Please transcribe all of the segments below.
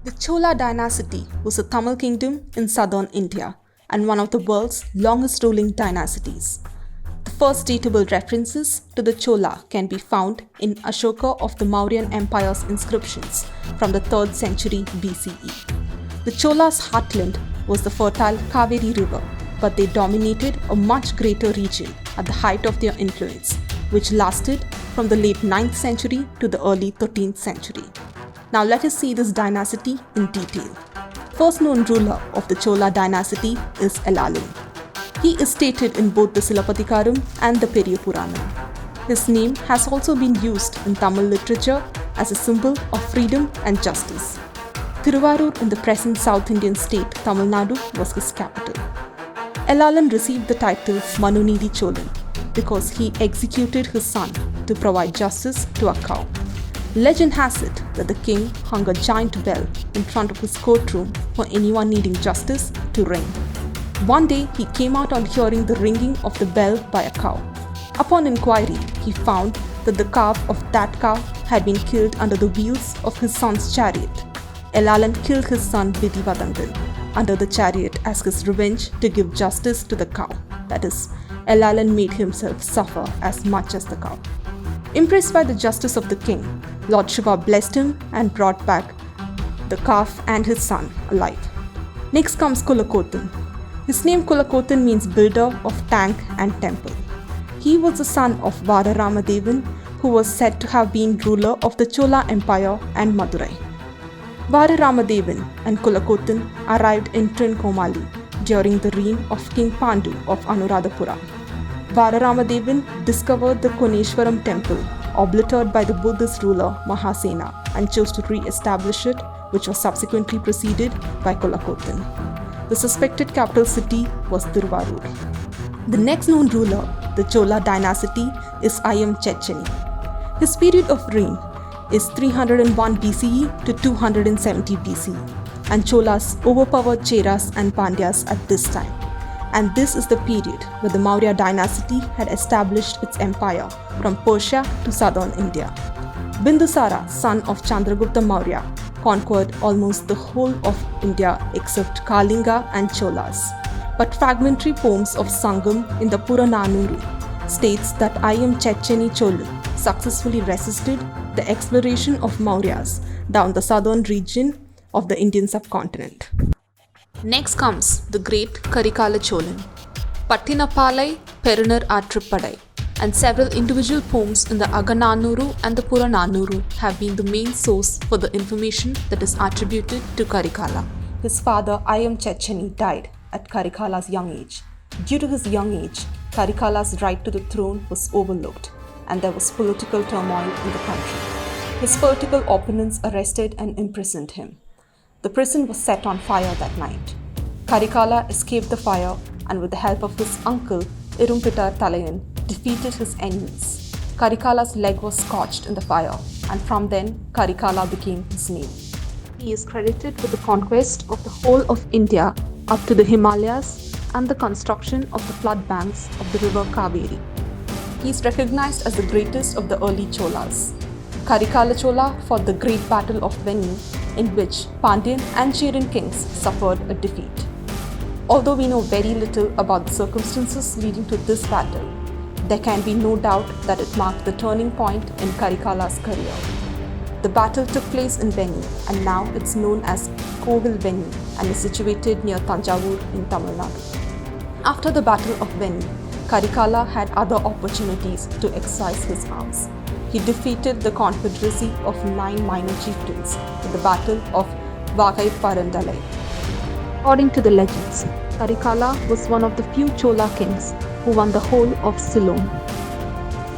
The Chola dynasty was a Tamil kingdom in southern India and one of the world's longest ruling dynasties. The first datable references to the Chola can be found in Ashoka of the Mauryan Empire's inscriptions from the 3rd century BCE. The Cholas' heartland was the fertile Kaveri River, but they dominated a much greater region at the height of their influence, which lasted from the late 9th century to the early 13th century. Now let us see this dynasty in detail. First known ruler of the Chola dynasty is Elalin. He is stated in both the Silappatikaram and the Periya Puranam. His name has also been used in Tamil literature as a symbol of freedom and justice. Thiruvarur in the present South Indian state Tamil Nadu was his capital. Elalin received the title Manunidi Cholan because he executed his son to provide justice to a cow. Legend has it that the king hung a giant bell in front of his courtroom for anyone needing justice to ring. One day he came out on hearing the ringing of the bell by a cow. Upon inquiry, he found that the calf of that cow had been killed under the wheels of his son's chariot. Elalin killed his son Vidhivadangal under the chariot as his revenge to give justice to the cow. That is, Elalin made himself suffer as much as the cow. Impressed by the justice of the king, Lord Shiva blessed him and brought back the calf and his son alive. Next comes Kulakottan. His name Kulakottan means builder of tank and temple. He was the son of Vararamadevan, who was said to have been ruler of the Chola Empire and Madurai. Vararamadevan and Kulakottan arrived in Trincomalee during the reign of King Pandu of Anuradhapura. Vararamadevan discovered the Koneshwaram temple, obliterated by the Buddhist ruler Mahasena, and chose to re-establish it, which was subsequently preceded by Kulakottan. The suspected capital city was Thiruvarur. The next known ruler, the Chola dynasty, is Ayam Checheni. His period of reign is 301 BCE to 270 BCE, and Cholas overpowered Cheras and Pandyas at this time. And this is the period where the Maurya dynasty had established its empire from Persia to southern India. Bindusara, son of Chandragupta Maurya, conquered almost the whole of India except Kalinga and Cholas. But fragmentary poems of Sangam in the Purananuru states that Ayam Checheni Cholan successfully resisted the exploration of Mauryas down the southern region of the Indian subcontinent. Next comes the great Karikala Cholan, Pattinapalai Perunar Aatrupadai, and several individual poems in the Agananuru and the Purananuru have been the main source for the information that is attributed to Karikala. His father Ayam Checheni died at Karikala's young age. Due to his young age, Karikala's right to the throne was overlooked, and there was political turmoil in the country. His political opponents arrested and imprisoned him. The prison was set on fire that night. Karikala escaped the fire and with the help of his uncle Irumpitar Talayan defeated his enemies. Karikala's leg was scorched in the fire, and from then Karikala became his name. He is credited with the conquest of the whole of India up to the Himalayas and the construction of the flood banks of the river Kaveri. He is recognized as the greatest of the early Cholas. Karikala Chola fought the Great Battle of Veni, in which Pandyan and Cheran kings suffered a defeat. Although we know very little about the circumstances leading to this battle, there can be no doubt that it marked the turning point in Karikala's career. The battle took place in Veni, and now it's known as Kovil Veni and is situated near Tanjavur in Tamil Nadu. After the Battle of Veni, Karikala had other opportunities to exercise his arms. He defeated the confederacy of 9 minor chieftains in the Battle of Vagai Parandalai. According to the legends, Karikala was one of the few Chola kings who won the whole of Ceylon.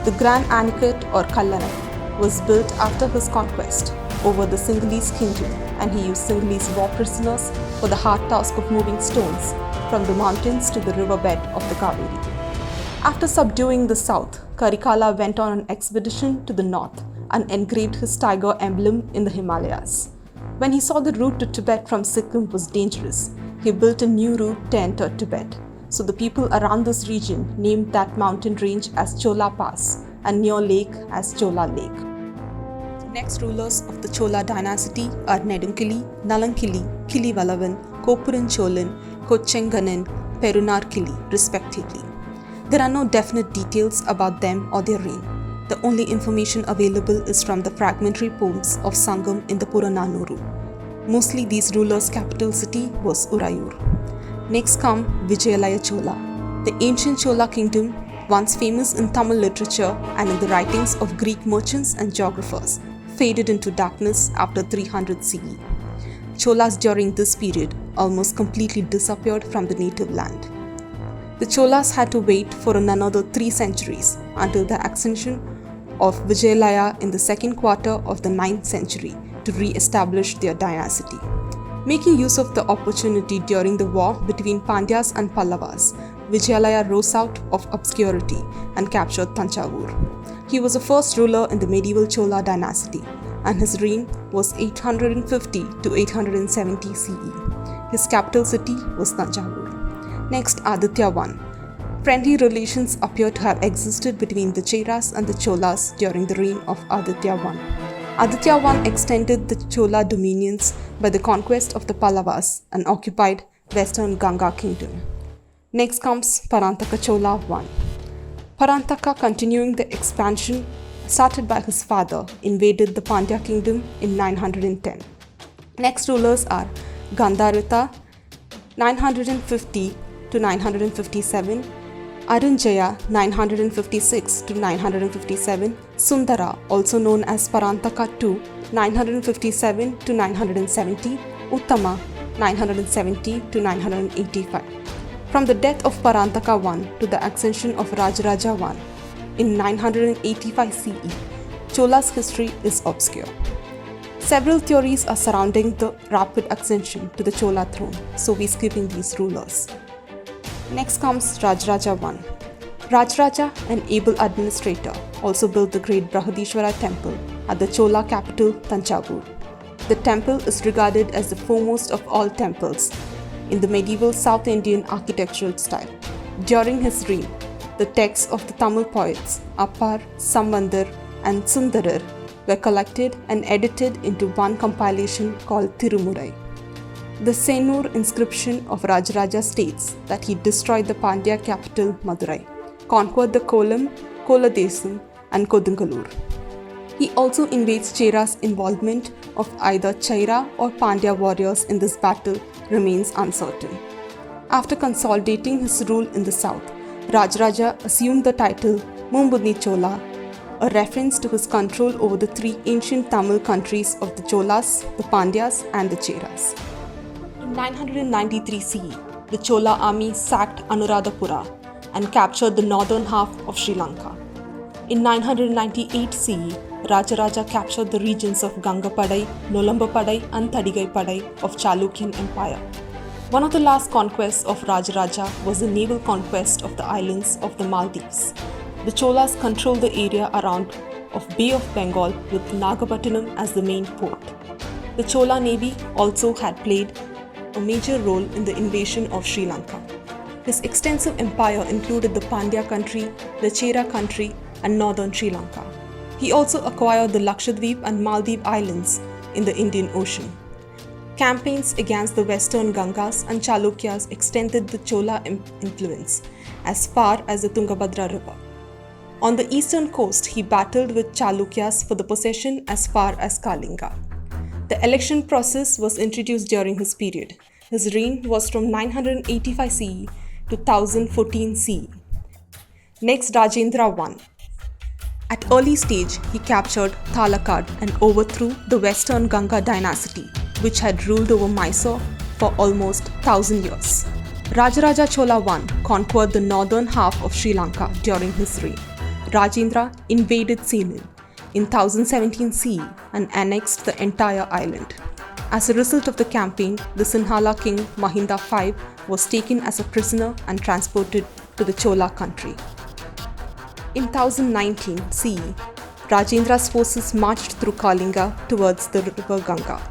The Grand Anicut or Kallanai was built after his conquest over the Sinhalese kingdom, and he used Sinhalese war prisoners for the hard task of moving stones from the mountains to the riverbed of the Kaveri. After subduing the south, Karikala went on an expedition to the north and engraved his tiger emblem in the Himalayas. When he saw the route to Tibet from Sikkim was dangerous, he built a new route to enter Tibet. So the people around this region named that mountain range as Chola Pass and near lake as Chola Lake. Next rulers of the Chola dynasty are Nedunkili, Nalankili, Kilivalavan, Koppuran Cholan, Kochenganan, Perunar Kili, respectively. There are no definite details about them or their reign. The only information available is from the fragmentary poems of Sangam in the Purananuru. Mostly these rulers' capital city was Urayur. Next come Vijayalaya Chola. The ancient Chola kingdom, once famous in Tamil literature and in the writings of Greek merchants and geographers, faded into darkness after 300 CE. Cholas during this period almost completely disappeared from the native land. The Cholas had to wait for another 3 centuries until the accession of Vijayalaya in the second quarter of the 9th century to re-establish their dynasty. Making use of the opportunity during the war between Pandyas and Pallavas, Vijayalaya rose out of obscurity and captured Thanjavur. He was the first ruler in the medieval Chola dynasty, and his reign was 850 to 870 CE. His capital city was Thanjavur. Next, Aditya I. Friendly relations appear to have existed between the Cheras and the Cholas during the reign of Aditya I. Aditya I extended the Chola dominions by the conquest of the Pallavas and occupied western Ganga kingdom. Next comes Parantaka Chola I. Parantaka, continuing the expansion started by his father, invaded the Pandya kingdom in 910. Next rulers are Gandharatha 950 to 957, Arunjaya 956 to 957, Sundara, also known as Parantaka II, 957 to 970, Uttama 970 to 985. From the death of Parantaka I to the accession of Rajaraja I in 985 CE, Chola's history is obscure. Several theories are surrounding the rapid ascension to the Chola throne, so we skipping these rulers. Next comes Rajaraja I. Rajaraja, an able administrator, also built the great Brihadishvara temple at the Chola capital Thanjavur. The temple is regarded as the foremost of all temples in the medieval South Indian architectural style. During his reign, the texts of the Tamil poets Appar, Sambandar and Sundarar were collected and edited into one compilation called Tirumurai. The Senur inscription of Rajaraja states that he destroyed the Pandya capital Madurai, conquered the Kolam, Koladesam and Kodungalur. He also invades Chera's involvement of either Chaira or Pandya warriors in this battle remains uncertain. After consolidating his rule in the south, Rajaraja assumed the title Mumbuni Chola, a reference to his control over the 3 ancient Tamil countries of the Cholas, the Pandyas and the Cheras. In 993 CE, the Chola army sacked Anuradhapura and captured the northern half of Sri Lanka. In 998 CE, Rajaraja captured the regions of Gangapadai, Nolambapadai and Thadigai-Padai of Chalukyan Empire. One of the last conquests of Rajaraja was the naval conquest of the islands of the Maldives. The Cholas controlled the area around of Bay of Bengal with Nagapattinam as the main port. The Chola navy also had played a major role in the invasion of Sri Lanka. His extensive empire included the Pandya country, the Chera country and northern Sri Lanka. He also acquired the Lakshadweep and Maldive islands in the Indian Ocean. Campaigns against the western Gangas and Chalukyas extended the Chola influence as far as the Tungabhadra river. On the eastern coast, he battled with Chalukyas for the possession as far as Kalinga. The election process was introduced during his period. His reign was from 985 CE to 1014 CE. Next, Rajendra I. At early stage, he captured Talakad and overthrew the Western Ganga dynasty, which had ruled over Mysore for almost 1000 years. Rajaraja Chola I conquered the northern half of Sri Lanka during his reign. Rajendra invaded Ceylon in 1017 CE and annexed the entire island. As a result of the campaign, the Sinhala king Mahinda V was taken as a prisoner and transported to the Chola country. In 1019 CE, Rajendra's forces marched through Kalinga towards the river Ganga.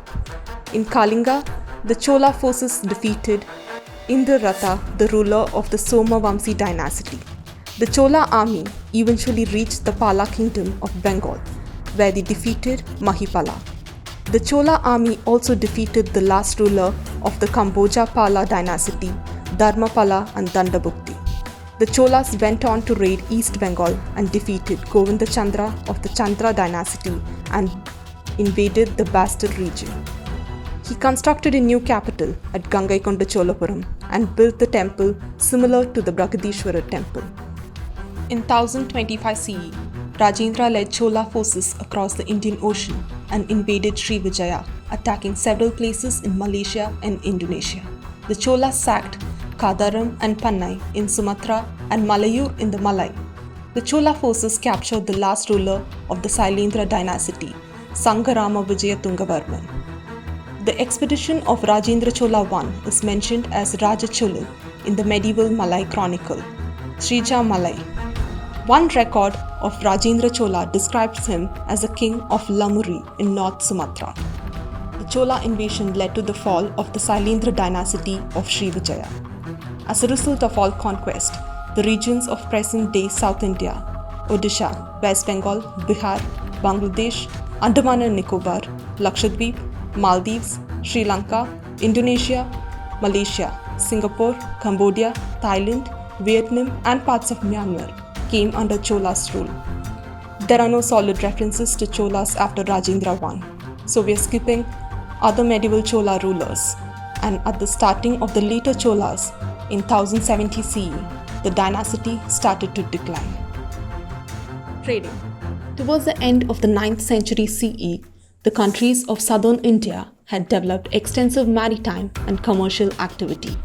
In Kalinga, the Chola forces defeated Indraratha, the ruler of the Somavamsi dynasty. The Chola army eventually reached the Pala kingdom of Bengal. where they defeated Mahipala. The Chola army also defeated the last ruler of the Kamboja Pala dynasty, Dharmapala and Dandabukti. The Cholas went on to raid East Bengal and defeated Govinda Chandra of the Chandra dynasty and invaded the Bastar region. He constructed a new capital at Gangaikonda Cholapuram and built the temple similar to the Brihadishwara temple. In 1025 CE, Rajendra led Chola forces across the Indian Ocean and invaded Srivijaya, attacking several places in Malaysia and Indonesia. The Cholas sacked Kadaram and Pannai in Sumatra and Malayur in the Malay. The Chola forces captured the last ruler of the Sailendra dynasty, Sangarama Vijayatungavarman. The expedition of Rajendra Chola I is mentioned as Raja Cholil in the medieval Malay chronicle, Srija Malay. One record of Rajendra Chola describes him as a king of Lamuri in North Sumatra. The Chola invasion led to the fall of the Sailendra dynasty of Srivijaya. As a result of all conquest, the regions of present-day South India, Odisha, West Bengal, Bihar, Bangladesh, Andaman and Nicobar, Lakshadweep, Maldives, Sri Lanka, Indonesia, Malaysia, Singapore, Cambodia, Thailand, Vietnam and parts of Myanmar came under Chola's rule. There are no solid references to Cholas after Rajendra I, so we are skipping other medieval Chola rulers. And at the starting of the later Cholas in 1070 CE, the dynasty started to decline. Trading. Towards the end of the 9th century CE, the countries of southern India had developed extensive maritime and commercial activity.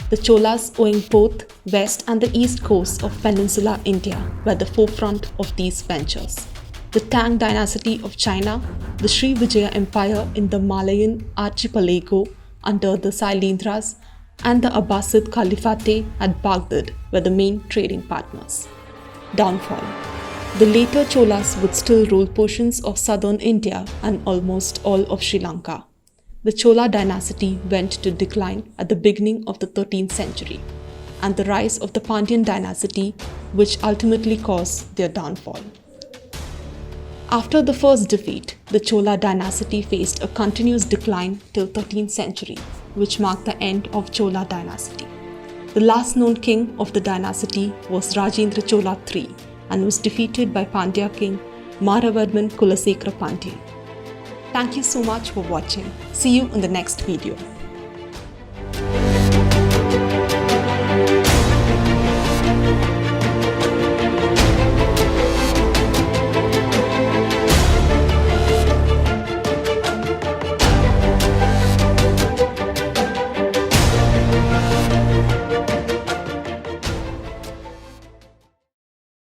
The Cholas, owing both west and the east coasts of peninsular India, were the forefront of these ventures. The Tang dynasty of China, the Srivijaya Empire in the Malayan archipelago under the Sailendras, and the Abbasid Caliphate at Baghdad were the main trading partners. Downfall. The later Cholas would still rule portions of southern India and almost all of Sri Lanka. The Chola dynasty went to decline at the beginning of the 13th century, and the rise of the Pandyan dynasty, which ultimately caused their downfall. After the first defeat, the Chola dynasty faced a continuous decline till 13th century, which marked the end of Chola dynasty. The last known king of the dynasty was Rajendra Chola III and was defeated by Pandya king Maravarman Kulasekara Pandya. Thank you so much for watching. See you in the next video.